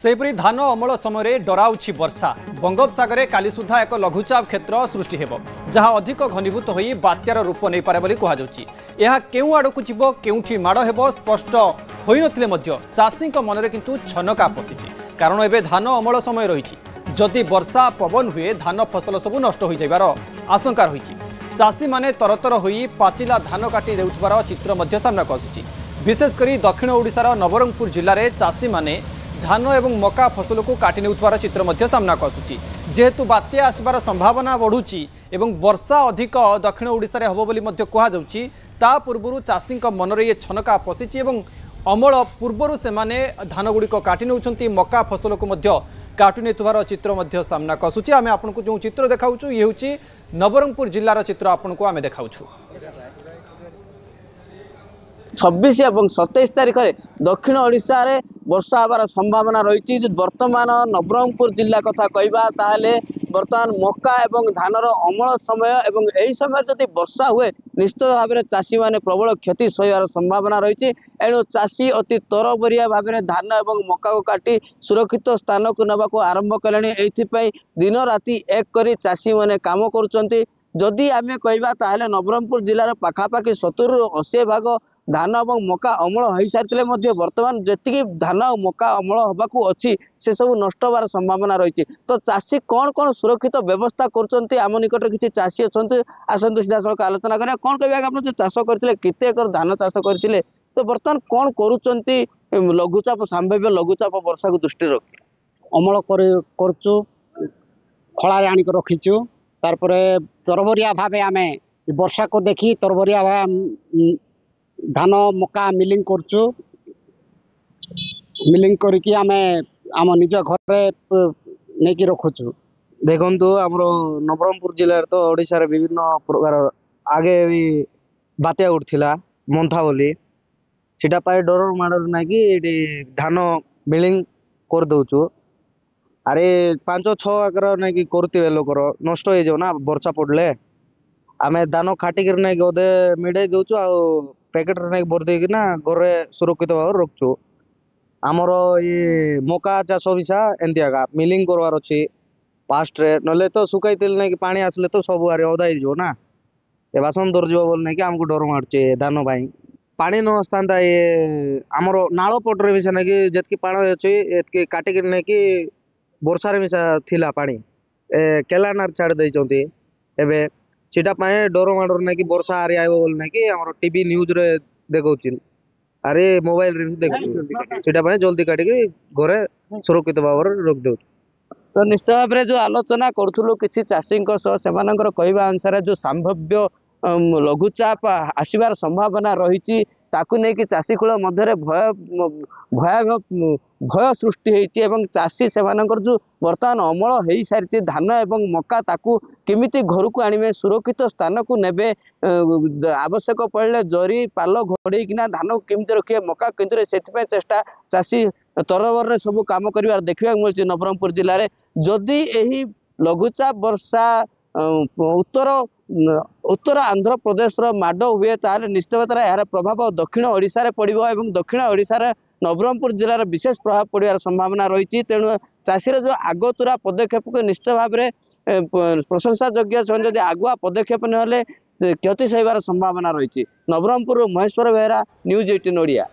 सेपरी धान अमल समय डराउछि वर्षा बंगोपसागर काली सुधा एक लघुचाप क्षेत्र सृष्टि हेब जहां अधिक घनीभूत होई बात्यार रूप नहीं पारे बोली कहुछि। यह केउ आड़कू जीव केउछि माड़ हेब स्पष्ट होई नथिले मध्य चाषीक मनरे किंतु छनका पशिछि। कारण एबे धान अमल समय रहिछि, जदि वर्षा पवन हुए धान फसल सबु नष्ट हो जाइबार आशंका रहिछि। चाषी माने तरतर होई पाचिला धान काटी देउथबार चित्र मध्य सामना आसुछि। विशेषकर दक्षिण ओडिशार नवरंगपुर जिल्ला रे चाषी माने धान एवं मका फसल को काटी नेउथबार चित्र मध्य सामना आसुछि। जेहेतु बात्या आसबार संभावना बढ़ुछि एवं वर्षा अधिक दक्षिण ओडिशा रे हबो बोली मध्य कहा जाउछि, ता पूर्वरु चाषीक मनरे ये छनका पशिछि एवं अमल पूर्वरु से माने धान गुड़िक काटी नेउछन्ति, मका फसल को मध्य काटी नेउथबार चित्र मध्य सामना आसुछि। आमे आपनको जो चित्र देखाउछु ये होछि नवरंगपुर जिल्लार चित्र आपनको आमे देखाउछु। 26 और 27 तारीख में दक्षिण ओडिशा रे वर्षा हबार संभावना रही। वर्तमान नवरंगपुर जिला कथा कहबा ताहले वर्तमान मक्का एवं धानर अमल समय एवं यही समय जदि वर्षा हुए निश्चित भाव में चाषी माने प्रबल क्षति सहार संभावना रही। एणु चाषी अति तरबरिया भाव में धान एवं मक्का को काटी सुरक्षित स्थान को नवा को आरंभ कले। एइथिपई दिन राति एक करी चाषी माने काम करुचंती। जदि आमे कहबा ताहले नवरंगपुर जिलार पाखापाखि 70 ରୁ 80 भाग धान और मका अमल हो सारी वर्तमान जी धान और मका अमल होबाकू अच्छी से सब नष्ट होबार संभावना रही। तो चाषी कौन कौन सुरक्षित व्यवस्था कर आम निकट किसी चाषी अच्छा आसतु सीधा सड़क आलोचना करें। कौन कह आप जो चाष करते केते एकर धान चाष करते, तो बर्तमान कौन करुँच लघुचाप संभाव्य लघुचाप वर्षा को दृष्टि रखी अमल करचु खला आनिक रखीचु। तारपरे तरबरिया भावे आम वर्षा को देखी तरबरिया धान मका मिलिंग करचु। मिलिंग करके आमे आम निज घर नहीं रखुचु। देखु आम नवरंगपुर जिले तो ओडिशा रे विभिन्न प्रकार आगे भी बात्या उठा मंथा बोली सीटा पाए डर माड़ ना कि धान मिलिंग कर दौचु। अरे 5-6 आकर ना कि करते लोकर नष्ट हो जाओ ना वर्षा पड़ले आम धान खाटिक ना अधे मिड़े दौचु आ पैकेट नहीं भर देगी ना घरे सुरक्षित भाव रखु। आमर ये मका चाष विषा एमती आगा मिलिंग करवार अच्छी फास्ट रे ना तो सुखाई ना कि पानी आसले तो सब आरे अदा हो ना ये बासन दरज बोल ना कि आमको डर मार्चे धान पाई पानी नस्ता। ये आमर नाल पटरे मिसा ना कि जितकी पानी अच्छी काटिक ना कि वर्षार मिसा थिला पानी केलानार छाड़ देइचंती एबे सीटा पाए डर माडर ना कि वर्षा आरे आइबो बोल ना कि हमर टीवी न्यूज रे देखौचिन अरे मोबाइल रे देखु सीटा पाए जल्दी काटी के घरे सुरक्षित भाव रख दउ। तो निश्चित भाव में जो आलोचना करूँ किसी चाषी कहवा अनुसार जो संभाव्य लघुचाप आसबार संभावना रही ताकू नहीं कि चाषी कूल मध्य भय सृष्टि होती। चाषी से जो बर्तमान अमल हो सारी धान एवं मका ताकू केमिति घर को आने सुरक्षित स्थान को नेबे आवश्यक पड़े जरी पाल घोड़ेकिना धान को केमिति रखिए मका केमिति से चेष्टा चाषी तरबर सब काम कर देखा मिलूँ नवरंगपुर जिले में। जदि यही लघुचाप वर्षा उत्तर आंध्र प्रदेश माड हुए ताले निश्चित भाव यार प्रभाव दक्षिण ओडिशा रे पड़िबो एवं दक्षिण ओडिशा रे नवरंगपुर जिलार विशेष प्रभाव पड़िबार संभावना रही। तेणु चाषीर जो आगतुरा पदक्षेप को निश्चित भाव में प्रशंसा योग्य से आगुआ पदक्षेप ना क्षति सहबार संभावना रही। नवरंगपुर महेश्वर बेहरा, न्यूज 18 ओडिया।